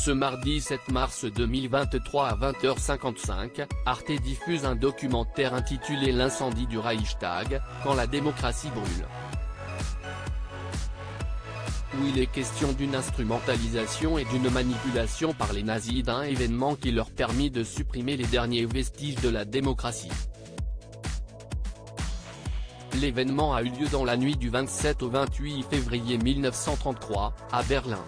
Ce mardi 7 mars 2023 à 20h55, Arte diffuse un documentaire intitulé L'incendie du Reichstag, quand la démocratie brûle. Où il est question d'une instrumentalisation et d'une manipulation par les nazis d'un événement qui leur permit de supprimer les derniers vestiges de la démocratie. L'événement a eu lieu dans la nuit du 27 au 28 février 1933, à Berlin.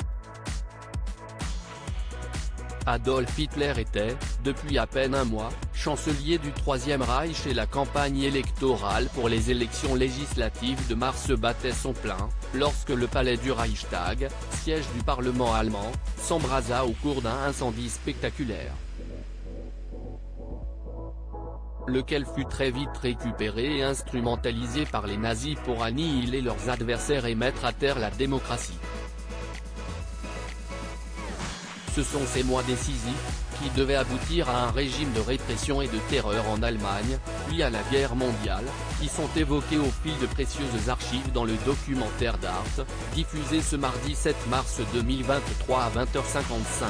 Adolf Hitler était, depuis à peine un mois, chancelier du Troisième Reich et la campagne électorale pour les élections législatives de mars battait son plein, lorsque le palais du Reichstag, siège du Parlement allemand, s'embrasa au cours d'un incendie spectaculaire. Lequel fut très vite récupéré et instrumentalisé par les nazis pour annihiler leurs adversaires et mettre à terre la démocratie. Ce sont ces mois décisifs, qui devaient aboutir à un régime de répression et de terreur en Allemagne, puis à la guerre mondiale, qui sont évoqués au fil de précieuses archives dans le documentaire d'Arte, diffusé ce mardi 7 mars 2023 à 20h55,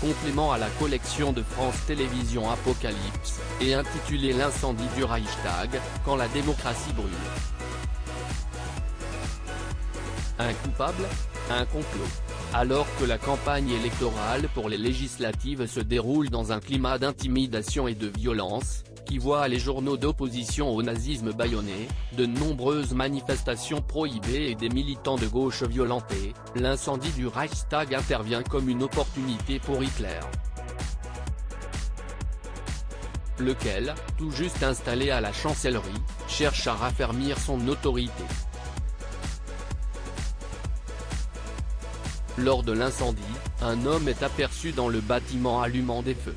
complément à la collection de France Télévisions Apocalypse, et intitulé L'incendie du Reichstag, quand la démocratie brûle. Un coupable ? Un complot. Alors que la campagne électorale pour les législatives se déroule dans un climat d'intimidation et de violence, qui voit les journaux d'opposition au nazisme bâillonnés, de nombreuses manifestations prohibées et des militants de gauche violentés, l'incendie du Reichstag intervient comme une opportunité pour Hitler. Lequel, tout juste installé à la chancellerie, cherche à raffermir son autorité. Lors de l'incendie, un homme est aperçu dans le bâtiment allumant des feux.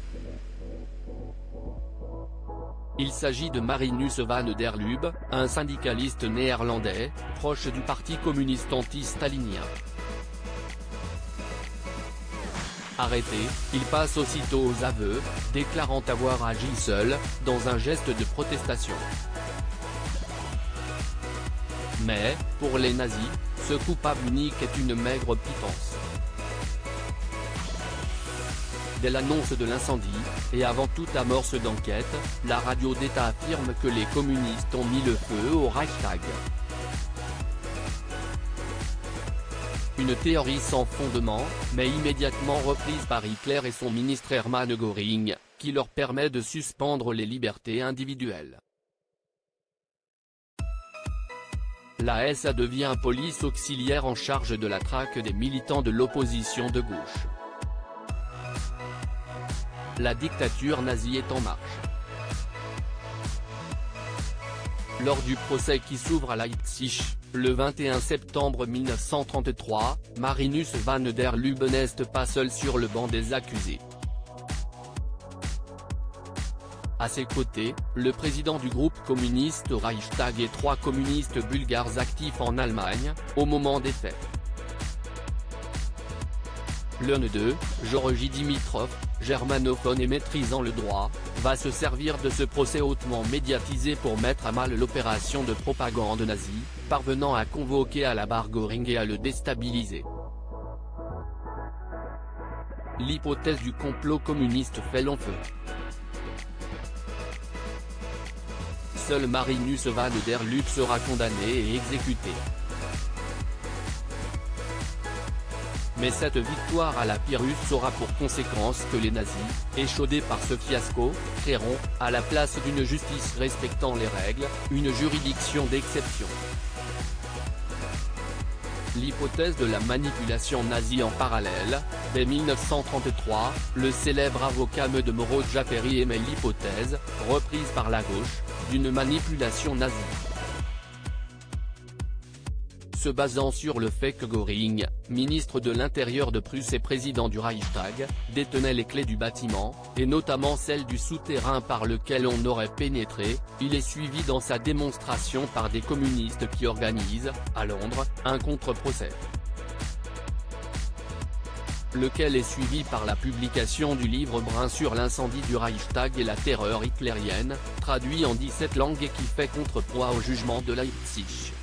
Il s'agit de Marinus van der Lubbe, un syndicaliste néerlandais, proche du parti communiste anti-stalinien. Arrêté, il passe aussitôt aux aveux, déclarant avoir agi seul, dans un geste de protestation. Mais, pour les nazis, ce coupable unique est une maigre pitance. Dès l'annonce de l'incendie, et avant toute amorce d'enquête, la radio d'État affirme que les communistes ont mis le feu au Reichstag. Une théorie sans fondement, mais immédiatement reprise par Hitler et son ministre Hermann Göring, qui leur permet de suspendre les libertés individuelles. La SA devient police auxiliaire en charge de la traque des militants de l'opposition de gauche. La dictature nazie est en marche. Lors du procès qui s'ouvre à Leipzig, le 21 septembre 1933, Marinus van der Lubbe n'est pas seul sur le banc des accusés. À ses côtés, le président du groupe communiste au Reichstag et 3 communistes bulgares actifs en Allemagne, au moment des faits. L'un d'eux, Georgi Dimitrov, germanophone et maîtrisant le droit, va se servir de ce procès hautement médiatisé pour mettre à mal l'opération de propagande nazie, parvenant à convoquer à la barre Göring et à le déstabiliser. L'hypothèse du complot communiste fait long feu. Seul Marinus van der Lubbe sera condamné et exécuté. Mais cette victoire à la Pyrrhus aura pour conséquence que les nazis, échaudés par ce fiasco, créeront, à la place d'une justice respectant les règles, une juridiction d'exception. L'hypothèse de la manipulation nazie en parallèle, dès 1933, le célèbre avocat de Mauro Giafferi émet l'hypothèse, reprise par la gauche, d'une manipulation nazie. Se basant sur le fait que Göring, ministre de l'Intérieur de Prusse et président du Reichstag, détenait les clés du bâtiment, et notamment celles du souterrain par lequel on aurait pénétré, il est suivi dans sa démonstration par des communistes qui organisent, à Londres, un contre-procès. Lequel est suivi par la publication du livre brun sur l'incendie du Reichstag et la terreur hitlérienne, traduit en 17 langues et qui fait contrepoids au jugement de Leipzig.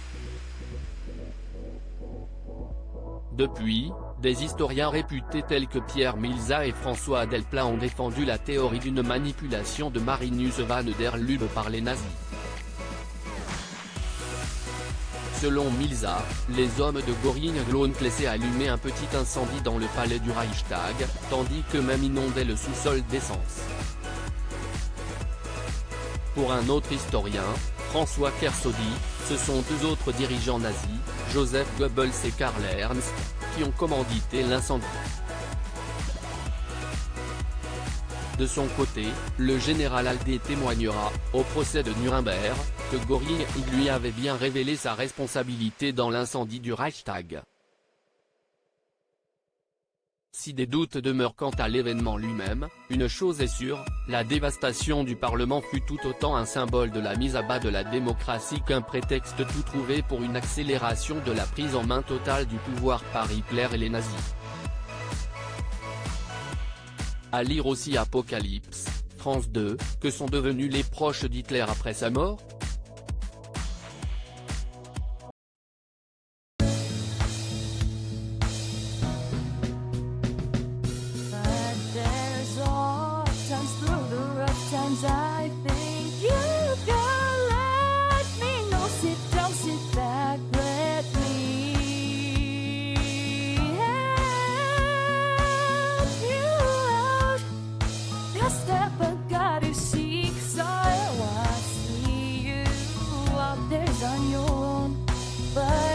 Depuis, Des historiens réputés tels que Pierre Milza et François Delplat ont défendu la théorie d'une manipulation de Marinus van der Lubbe par les nazis. Selon Milza, les hommes de Göring l'ont laissé allumer un petit incendie dans le palais du Reichstag, tandis qu'eux-mêmes inondaient le sous-sol d'essence. Pour un autre historien, François Kersaudy, ce sont deux autres dirigeants nazis, Joseph Goebbels et Karl Ernst, qui ont commandité l'incendie. De son côté, le général Aldé témoignera, au procès de Nuremberg, que Göring lui avait bien révélé sa responsabilité dans l'incendie du Reichstag. Si des doutes demeurent quant à l'événement lui-même, une chose est sûre, la dévastation du Parlement fut tout autant un symbole de la mise à bas de la démocratie qu'un prétexte tout trouvé pour une accélération de la prise en main totale du pouvoir par Hitler et les nazis. À lire aussi Apocalypse, France 2, que sont devenus les proches d'Hitler après sa mort ? I think you can let me know. Sit down, sit back, let me help you out. Just step back, you seek, so I see you out there on your own, but